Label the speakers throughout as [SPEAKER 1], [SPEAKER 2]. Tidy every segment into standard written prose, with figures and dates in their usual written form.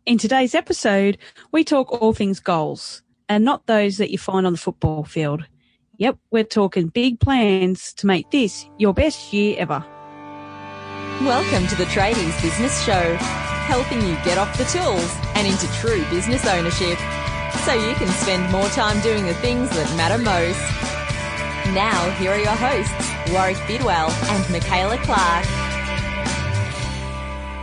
[SPEAKER 1] In today's episode, we talk all things goals, and not those that you find on the football field. Yep, we're talking big plans to make this your best year ever.
[SPEAKER 2] Welcome to the Tradies Business Show, helping you get off the tools and into true business ownership, so you can spend more time doing the things that matter most. Now, here are your hosts, Warrick Bidwell and Michaela Clark.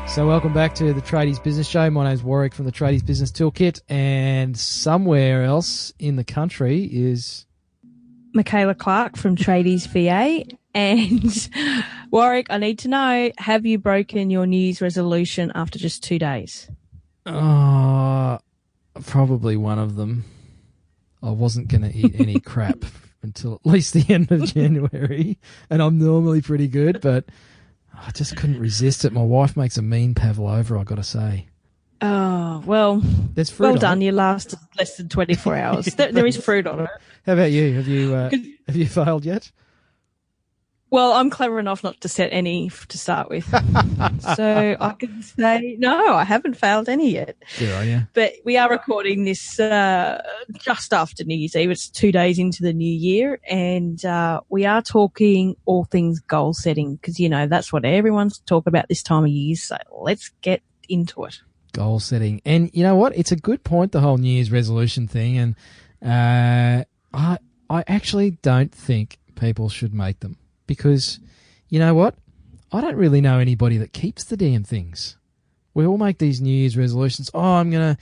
[SPEAKER 3] So welcome back to the Tradies Business Show. My name's Warrick from the Tradies Business Toolkit, and somewhere else in the country is
[SPEAKER 1] Michaela Clark from Tradies VA. And Warrick, I need to know, have you broken your New Year's resolution after just 2 days?
[SPEAKER 3] Probably one of them. I wasn't going to eat any crap until at least the end of January, and I'm normally pretty good, but I just couldn't resist it. My wife makes a mean pavlova, I got to say.
[SPEAKER 1] Oh, well,
[SPEAKER 3] There's fruit
[SPEAKER 1] well
[SPEAKER 3] on
[SPEAKER 1] done.
[SPEAKER 3] it.
[SPEAKER 1] You lasted less than 24 hours. There is fruit on it.
[SPEAKER 3] How about you? Have you failed yet?
[SPEAKER 1] Well, I'm clever enough not to set any to start with. So I can say, no, I haven't failed any yet.
[SPEAKER 3] Good on you.
[SPEAKER 1] But we are recording this just after New Year's Eve. It's 2 days into the new year, and we are talking all things goal setting because, you know, that's what everyone's talking about this time of year. So let's get into it.
[SPEAKER 3] Goal setting. And you know what? It's a good point, the whole New Year's resolution thing. And I actually don't think people should make them because, you know what? I don't really know anybody that keeps the damn things. We all make these New Year's resolutions. Oh, I'm going to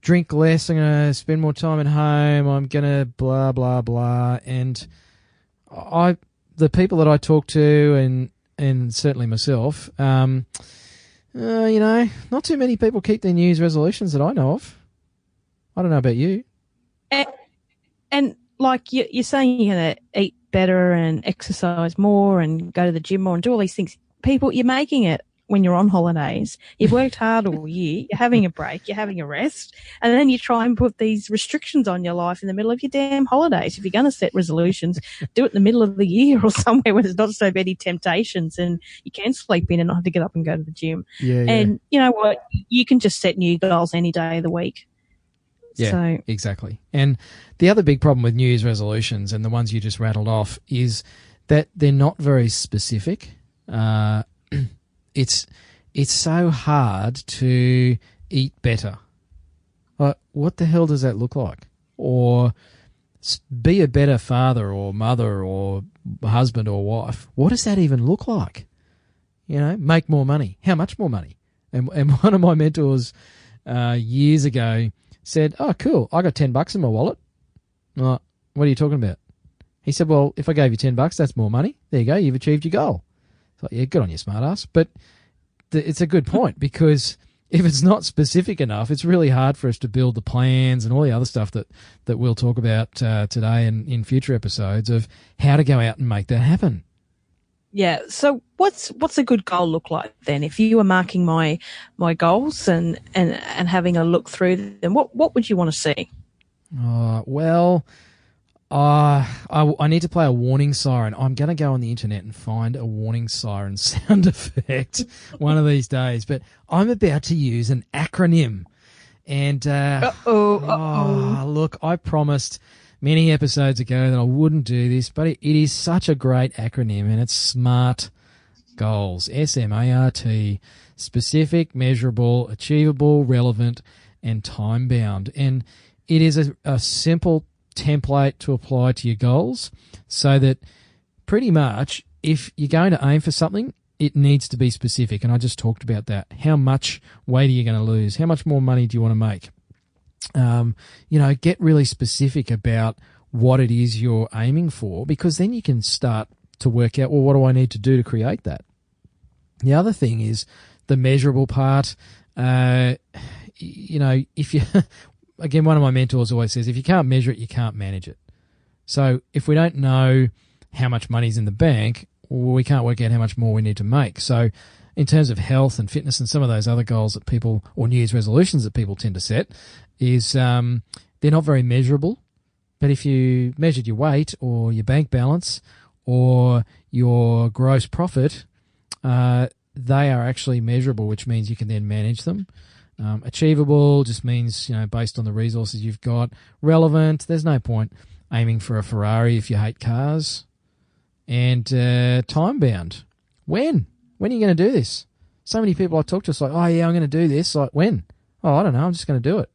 [SPEAKER 3] drink less. I'm going to spend more time at home. I'm going to blah, blah, blah. And the people that I talk to and certainly myself, you know, not too many people keep their New Year's resolutions that I know of. I don't know about you.
[SPEAKER 1] And like you're saying you're going to eat better and exercise more and go to the gym more and do all these things. People, you're making it when you're on holidays. You've worked hard all year. You're having a break. You're having a rest. And then you try and put these restrictions on your life in the middle of your damn holidays. If you're going to set resolutions, do it in the middle of the year or somewhere where there's not so many temptations and you can sleep in and not have to get up and go to the gym.
[SPEAKER 3] Yeah.
[SPEAKER 1] And you know what? You can just set new goals any day of the week.
[SPEAKER 3] Yeah,
[SPEAKER 1] so,
[SPEAKER 3] exactly. And the other big problem with New Year's resolutions and the ones you just rattled off is that they're not very specific. It's so hard to eat better. What the hell does that look like? Or be a better father or mother or husband or wife. What does that even look like? You know, make more money. How much more money? And one of my mentors years ago said, oh, cool, I got $10 in my wallet. What are you talking about? He said, well, if I gave you $10, that's more money. There you go, you've achieved your goal. It's like, yeah, good on you, smart ass. But it's a good point because if it's not specific enough, it's really hard for us to build the plans and all the other stuff that we'll talk about today and in future episodes of how to go out and make that happen.
[SPEAKER 1] Yeah. So what's a good goal look like then? If you were marking my goals and having a look through them, what would you want to see?
[SPEAKER 3] I need to play a warning siren. I'm going to go on the internet and find a warning siren sound effect one of these days. But I'm about to use an acronym. And look, I promised many episodes ago that I wouldn't do this, but it is such a great acronym, and it's SMART goals. SMART, specific, measurable, achievable, relevant, and time-bound. And it is a simple template to apply to your goals so that pretty much if you're going to aim for something, it needs to be specific. And I just talked about that. How much weight are you going to lose? How much more money do you want to make? You know, get really specific about what it is you're aiming for, because then you can start to work out, well, what do I need to do to create that? The other thing is the measurable part. You know, if you, again, one of my mentors always says, if you can't measure it, you can't manage it. So if we don't know how much money's in the bank, we can't work out how much more we need to make. So in terms of health and fitness and some of those other goals that people, or New Year's resolutions that people tend to set, is they're not very measurable. But if you measured your weight or your bank balance or your gross profit, they are actually measurable, which means you can then manage them. Achievable just means, based on the resources you've got. Relevant, there's no point aiming for a Ferrari if you hate cars. And time-bound. When? When are you going to do this? So many people I talk to, it's like, oh, yeah, I'm going to do this. Like, when? Oh, I don't know. I'm just going to do it.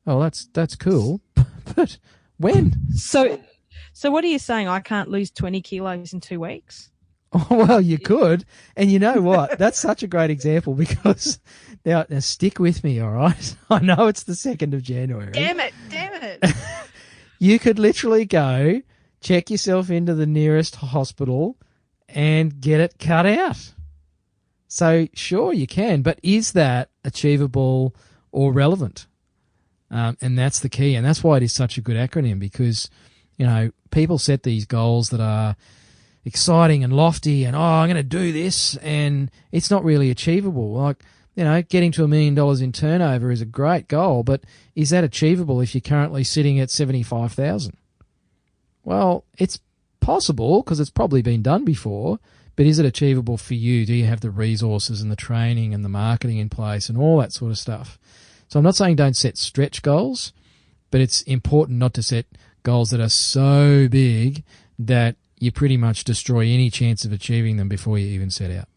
[SPEAKER 3] Oh, that's cool. But when?
[SPEAKER 1] So what are you saying? I can't lose 20 kilos in 2 weeks?
[SPEAKER 3] Oh, well, you could. And you know what? That's such a great example because now stick with me, all right? I know it's the 2nd of January.
[SPEAKER 1] Damn it.
[SPEAKER 3] You could literally go, check yourself into the nearest hospital and get it cut out. So, sure, you can, but is that achievable or relevant? And that's the key, and that's why it is such a good acronym because, people set these goals that are exciting and lofty and, I'm going to do this, and it's not really achievable. Like, getting to $1 million in turnover is a great goal, but is that achievable if you're currently sitting at 75,000? Well, it's possible because it's probably been done before, but is it achievable for you? Do you have the resources and the training and the marketing in place and all that sort of stuff? So I'm not saying don't set stretch goals, but it's important not to set goals that are so big that you pretty much destroy any chance of achieving them before you even set out.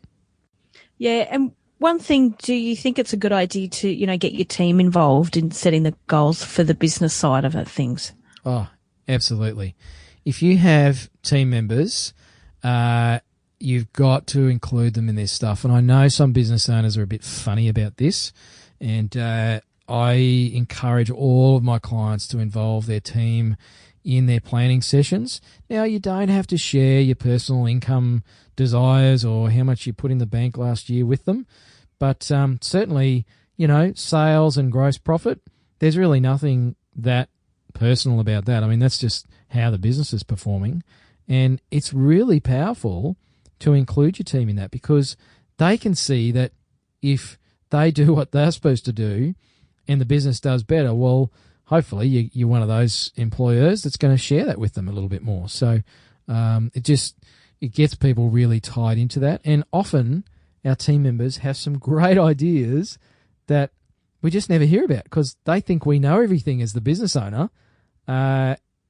[SPEAKER 1] Yeah, and one thing, do you think it's a good idea to, get your team involved in setting the goals for the business side of things?
[SPEAKER 3] Oh, absolutely. If you have team members, you've got to include them in this stuff. And I know some business owners are a bit funny about this, and I encourage all of my clients to involve their team in their planning sessions. Now, you don't have to share your personal income desires or how much you put in the bank last year with them, but certainly, sales and gross profit, there's really nothing that personal about that. I mean, that's just how the business is performing, and it's really powerful to include your team in that because they can see that if they do what they're supposed to do and the business does better, well, hopefully you're one of those employers that's going to share that with them a little bit more. So it gets people really tied into that. And often our team members have some great ideas that we just never hear about because they think we know everything as the business owner.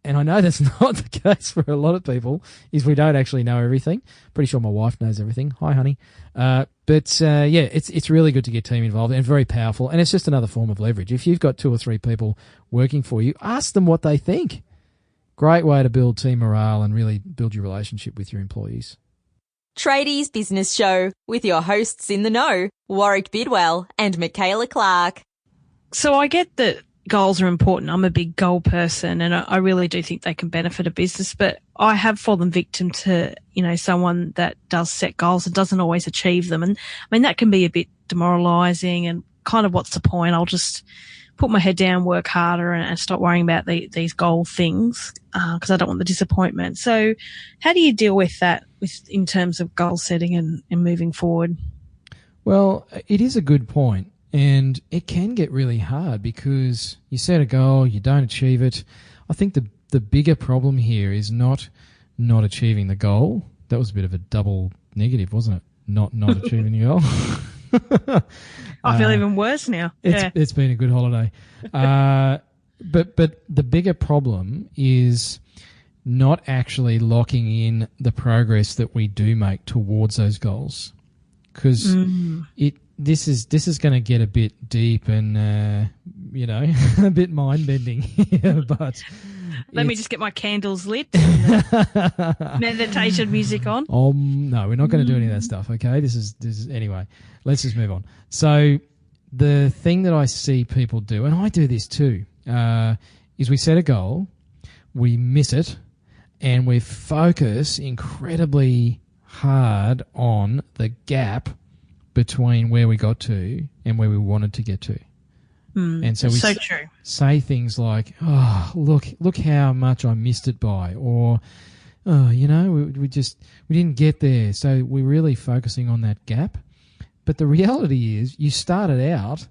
[SPEAKER 3] And I know that's not the case for a lot of people, is we don't actually know everything. Pretty sure my wife knows everything. Hi, honey. It's really good to get team involved and very powerful. And it's just another form of leverage. If you've got 2 or 3 people working for you, ask them what they think. Great way to build team morale and really build your relationship with your employees.
[SPEAKER 2] Tradies Business Show with your hosts in the know, Warrick Bidwell and Michaela Clark.
[SPEAKER 1] So I get that goals are important. I'm a big goal person and I really do think they can benefit a business, but I have fallen victim to, someone that does set goals and doesn't always achieve them. And I mean, that can be a bit demoralizing and kind of what's the point? I'll just put my head down, work harder and stop worrying about these goal things because I don't want the disappointment. So how do you deal with that in terms of goal setting and moving forward?
[SPEAKER 3] Well, it is a good point. And it can get really hard because you set a goal, you don't achieve it. I think the bigger problem here is not achieving the goal. That was a bit of a double negative, wasn't it? Not achieving the goal.
[SPEAKER 1] I feel even worse now.
[SPEAKER 3] It's been a good holiday. But the bigger problem is not actually locking in the progress that we do make towards those goals. Because this is going to get a bit deep and a bit mind bending. But
[SPEAKER 1] let me just get my candles lit, and meditation music on.
[SPEAKER 3] No, we're not going to do any of that stuff. Okay, this is anyway. Let's just move on. So the thing that I see people do, and I do this too, is we set a goal, we miss it, and we focus incredibly hard on the gap between where we got to and where we wanted to get to. And so we
[SPEAKER 1] true.
[SPEAKER 3] Say things like, oh, look how much I missed it by, or, oh, we didn't get there. So we're really focusing on that gap. But the reality is you started out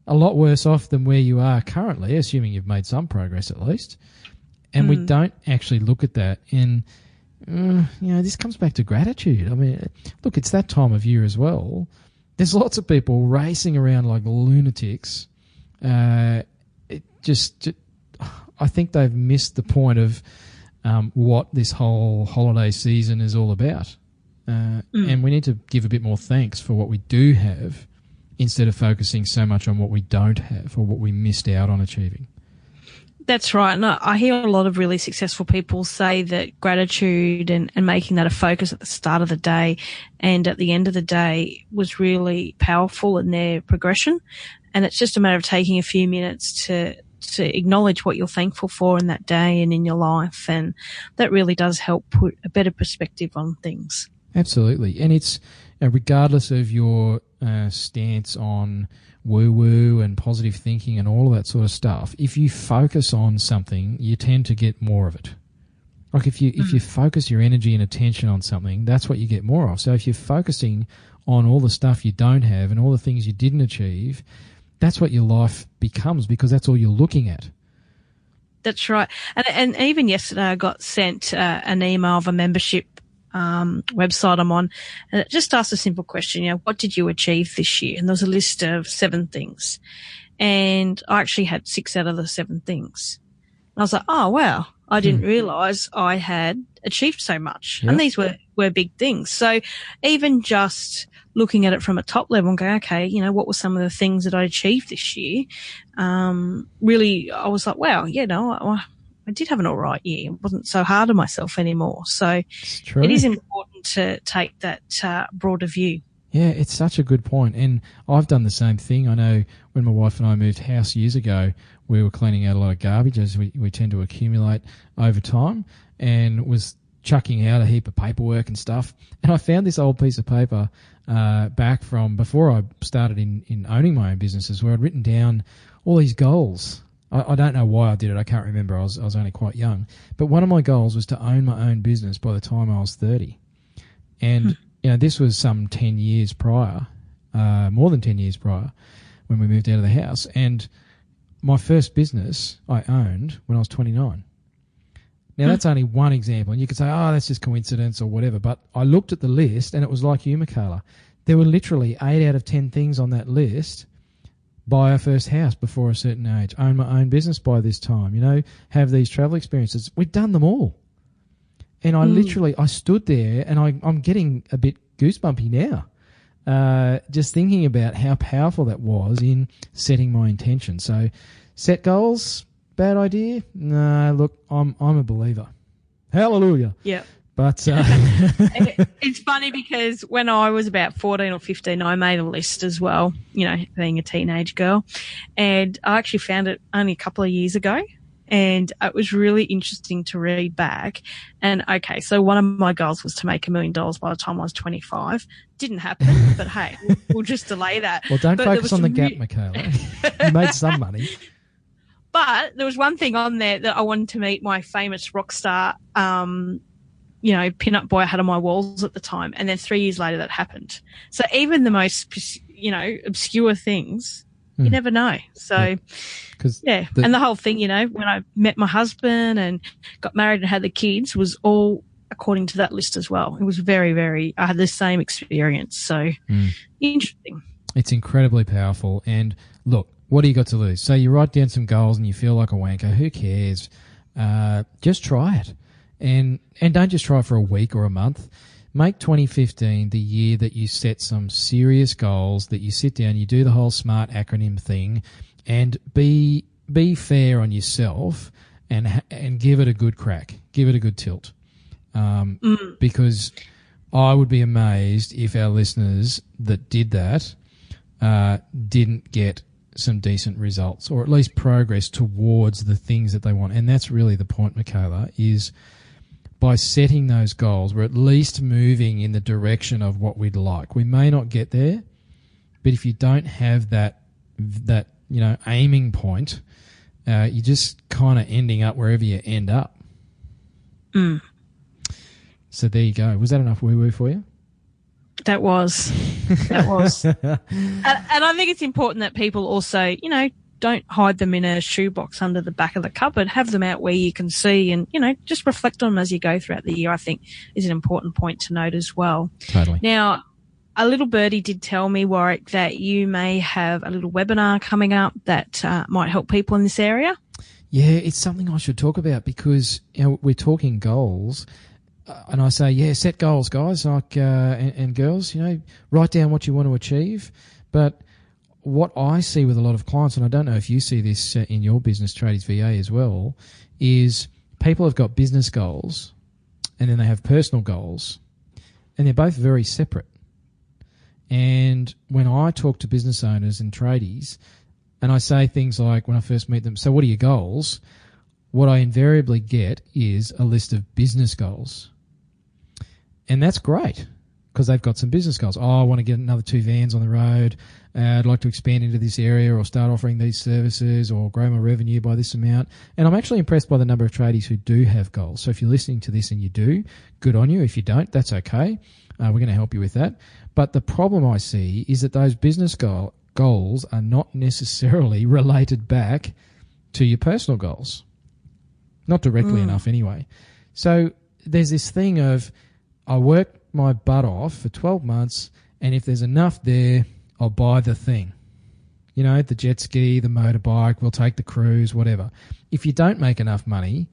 [SPEAKER 3] a lot worse off than where you are currently, assuming you've made some progress at least. And we don't actually look at that. And, this comes back to gratitude. I mean, look, it's that time of year as well. there's lots of people racing around like lunatics. I think they've missed the point of what this whole holiday season is all about. And we need to give a bit more thanks for what we do have instead of focusing so much on what we don't have or what we missed out on achieving.
[SPEAKER 1] That's right. And I hear a lot of really successful people say that gratitude and making that a focus at the start of the day and at the end of the day was really powerful in their progression. And it's just a matter of taking a few minutes to acknowledge what you're thankful for in that day and in your life. And that really does help put a better perspective on things.
[SPEAKER 3] Absolutely. And it's regardless of your stance on woo-woo and positive thinking and all of that sort of stuff, if you focus on something, you tend to get more of it. Like if you focus your energy and attention on something, that's what you get more of. So if you're focusing on all the stuff you don't have and all the things you didn't achieve, that's what your life becomes because that's all you're looking at.
[SPEAKER 1] That's right. And even yesterday I got sent an email of a membership website I'm on, and it just asked a simple question, what did you achieve this year? And there was a list of 7 things. And I actually had 6 out of the 7 things. And I was like, oh, wow, I didn't realize I had achieved so much. Yep. And these were big things. So even just looking at it from a top level and going, okay, what were some of the things that I achieved this year? Really, I was like, wow, I did have an all right year. I wasn't so hard on myself anymore. So it is important to take that broader view.
[SPEAKER 3] Yeah, it's such a good point. And I've done the same thing. I know when my wife and I moved house years ago, we were cleaning out a lot of garbage as we tend to accumulate over time, and was chucking out a heap of paperwork and stuff. And I found this old piece of paper back from before I started in owning my own businesses, where I'd written down all these goals. I don't know why I did it. I can't remember. I was only quite young. But one of my goals was to own my own business by the time I was 30. And, this was some 10 years prior, more than 10 years prior, when we moved out of the house. And my first business I owned when I was 29. Now, that's only one example. And you could say, oh, that's just coincidence or whatever. But I looked at the list, and it was like you, Michaela. There were literally 8 out of 10 things on that list. Buy our first house before a certain age, own my own business by this time, have these travel experiences. We've done them all. And I stood there and I'm getting a bit goosebumpy now, just thinking about how powerful that was in setting my intention. So set goals, bad idea? No, look, I'm a believer. Hallelujah.
[SPEAKER 1] Yeah.
[SPEAKER 3] But
[SPEAKER 1] it's funny because when I was about 14 or 15, I made a list as well, being a teenage girl. And I actually found it only a couple of years ago. And it was really interesting to read back. And, okay, so one of my goals was to make $1 million by the time I was 25. Didn't happen, but hey, we'll just delay that.
[SPEAKER 3] Well, don't focus on the gap, Michaela. You made some money.
[SPEAKER 1] But there was one thing on there that I wanted to meet my famous rock star pin-up boy I had on my walls at the time. And then 3 years later that happened. So even the most, obscure things, you never know. So, and the whole thing, when I met my husband and got married and had the kids was all according to that list as well. It was very, very, I had the same experience. So interesting.
[SPEAKER 3] It's incredibly powerful. And look, what do you got to lose? So you write down some goals and you feel like a wanker. Who cares? Just try it. And don't just try it for a week or a month. Make 2015 the year that you set some serious goals, that you sit down, you do the whole SMART acronym thing, and be fair on yourself and give it a good crack. Give it a good tilt. Because I would be amazed if our listeners that did that didn't get some decent results, or at least progress towards the things that they want. And that's really the point, Michaela, is by setting those goals, we're at least moving in the direction of what we'd like. We may not get there, but if you don't have that aiming point, you're just kind of ending up wherever you end up. So there you go. Was that enough woo-woo for you?
[SPEAKER 1] That was. And I think it's important that people also, don't hide them in a shoebox under the back of the cupboard. Have them out where you can see and, just reflect on them as you go throughout the year, I think is an important point to note as well.
[SPEAKER 3] Totally.
[SPEAKER 1] Now, a little birdie did tell me, Warwick, that you may have a little webinar coming up that might help people in this area.
[SPEAKER 3] Yeah, it's something I should talk about because we're talking goals, and I say, yeah, set goals, guys, like and girls. Write down what you want to achieve. But what I see with a lot of clients, and I don't know if you see this in your business, Tradies VA, as well, is people have got business goals, and then they have personal goals, and they're both very separate. And when I talk to business owners and tradies, and I say things like, when I first meet them, so what are your goals? What I invariably get is a list of business goals. And that's great because they've got some business goals. Oh, I want to get another 2 vans on the road. I'd like to expand into this area or start offering these services or grow my revenue by this amount. And I'm actually impressed by the number of tradies who do have goals. So if you're listening to this and you do, good on you. If you don't, that's okay. We're going to help you with that. But the problem I see is that those business goals are not necessarily related back to your personal goals. Not directly enough anyway. So there's this thing of I work my butt off for 12 months and if there's enough there, I'll buy the thing. The jet ski, the motorbike, we'll take the cruise, whatever. If you don't make enough money,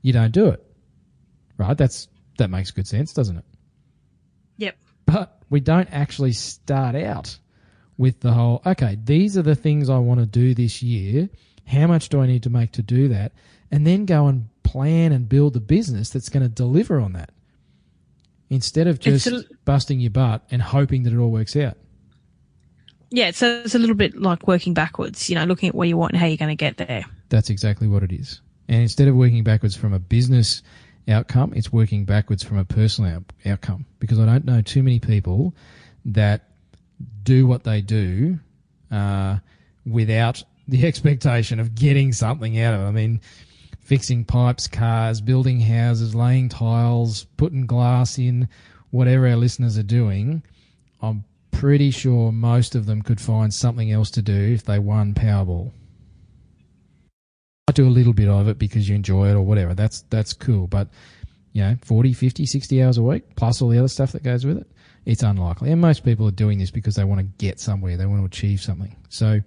[SPEAKER 3] you don't do it. Right? That makes good sense, doesn't it?
[SPEAKER 1] Yep.
[SPEAKER 3] But we don't actually start out with the whole, okay, these are the things I want to do this year. How much do I need to make to do that? And then go and plan and build a business that's going to deliver on that. Instead of just busting your butt and hoping that it all works out.
[SPEAKER 1] Yeah, so it's a little bit like working backwards, looking at where you want and how you're going to get there.
[SPEAKER 3] That's exactly what it is. And instead of working backwards from a business outcome, it's working backwards from a personal outcome. Because I don't know too many people that do what they do without the expectation of getting something out of it. I mean, fixing pipes, cars, building houses, laying tiles, putting glass in, whatever our listeners are doing, I'm pretty sure most of them could find something else to do if they won Powerball. I do a little bit of it because you enjoy it or whatever. That's cool. But, 40, 50, 60 hours a week, plus all the other stuff that goes with it, it's unlikely. And most people are doing this because they want to get somewhere. They want to achieve something. So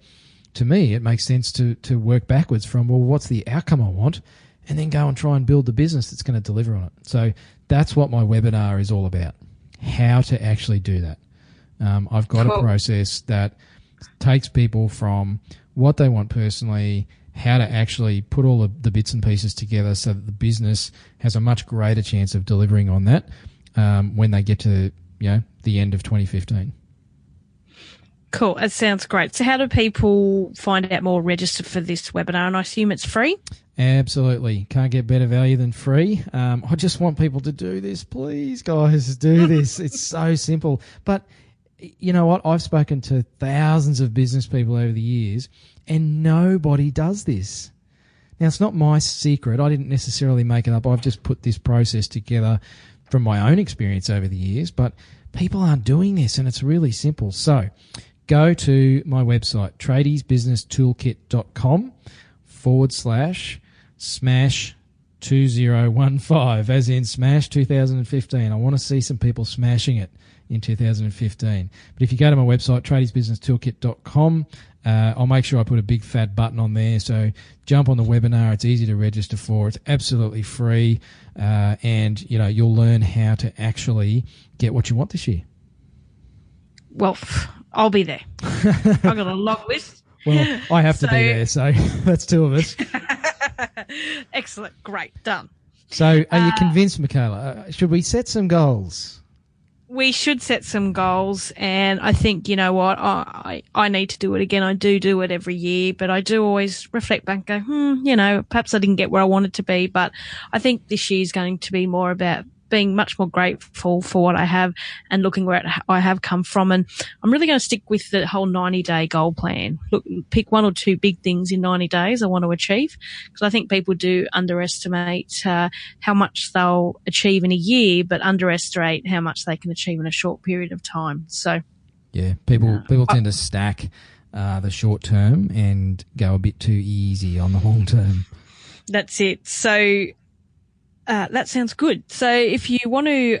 [SPEAKER 3] to me, it makes sense to work backwards from, well, what's the outcome I want? And then go and try and build the business that's going to deliver on it. So that's what my webinar is all about, how to actually do that. I've got a process that takes people from what they want personally, how to actually put all the bits and pieces together so that the business has a much greater chance of delivering on that when they get to the end of 2015.
[SPEAKER 1] Cool. That sounds great. So how do people find out more, register for this webinar? And I assume it's free? Absolutely.
[SPEAKER 3] Can't get better value than free. I just want people to do this. Please, guys, do this. It's so simple. But you know what? I've spoken to thousands of business people over the years and nobody does this. Now, it's not my secret. I didn't necessarily make it up. I've just put this process together from my own experience over the years, but people aren't doing this and it's really simple. So go to my website, tradiesbusinesstoolkit.com/smash 2015, as in smash 2015. I want to see some people smashing it in 2015. But if you go to my website, tradiesbusinesstoolkit.com, I'll make sure I put a big fat button on there. So jump on the webinar. It's easy to register for. It's absolutely free. And, you'll learn how to actually get what you want this year.
[SPEAKER 1] Well, I'll be there. I've got a long list.
[SPEAKER 3] Well, I have to be there. So that's 2 of us.
[SPEAKER 1] Excellent. Great. Done.
[SPEAKER 3] So are you convinced, Michaela? Should we set some goals?
[SPEAKER 1] We should set some goals, and I think, you know what, I need to do it again. I do it every year, but I do always reflect back and go, perhaps I didn't get where I wanted to be, but I think this year is going to be more about being much more grateful for what I have and looking where I have come from. And I'm really going to stick with the whole 90-day goal plan. Look, pick 1 or 2 big things in 90 days I want to achieve, because I think people do underestimate how much they'll achieve in a year, but underestimate how much they can achieve in a short period of time. So,
[SPEAKER 3] yeah, people tend to stack the short term and go a bit too easy on the long term.
[SPEAKER 1] That's it. So That sounds good. So if you want to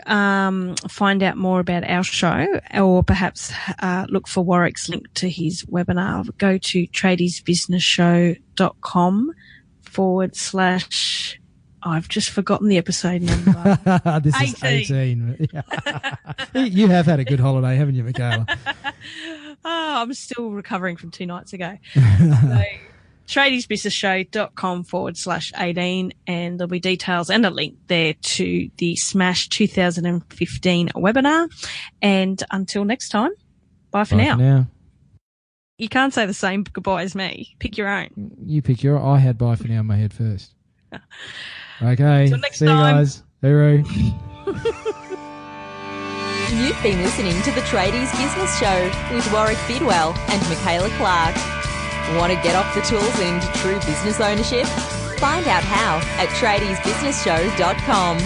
[SPEAKER 1] find out more about our show or perhaps look for Warrick's link to his webinar, go to tradiesbusinessshow.com/ I've just forgotten the episode number.
[SPEAKER 3] This 18. Is 18. You have had a good holiday, haven't you, Michaela?
[SPEAKER 1] Oh, I'm still recovering from 2 nights ago. So tradiesbusinessshow.com/ 18, and there'll be details and a link there to the Smash 2015 webinar. And until next time, bye for now. You can't say the same goodbye as me. Pick your own.
[SPEAKER 3] You pick your own. I had bye for now in my head first. Okay.
[SPEAKER 1] Until next
[SPEAKER 3] See
[SPEAKER 1] time.
[SPEAKER 3] you guys. Hooroo.
[SPEAKER 2] You've been listening to the Tradies Business Show with Warrick Bidwell and Michaela Clark. Want to get off the tools and into true business ownership? Find out how at tradiesbusinessshow.com.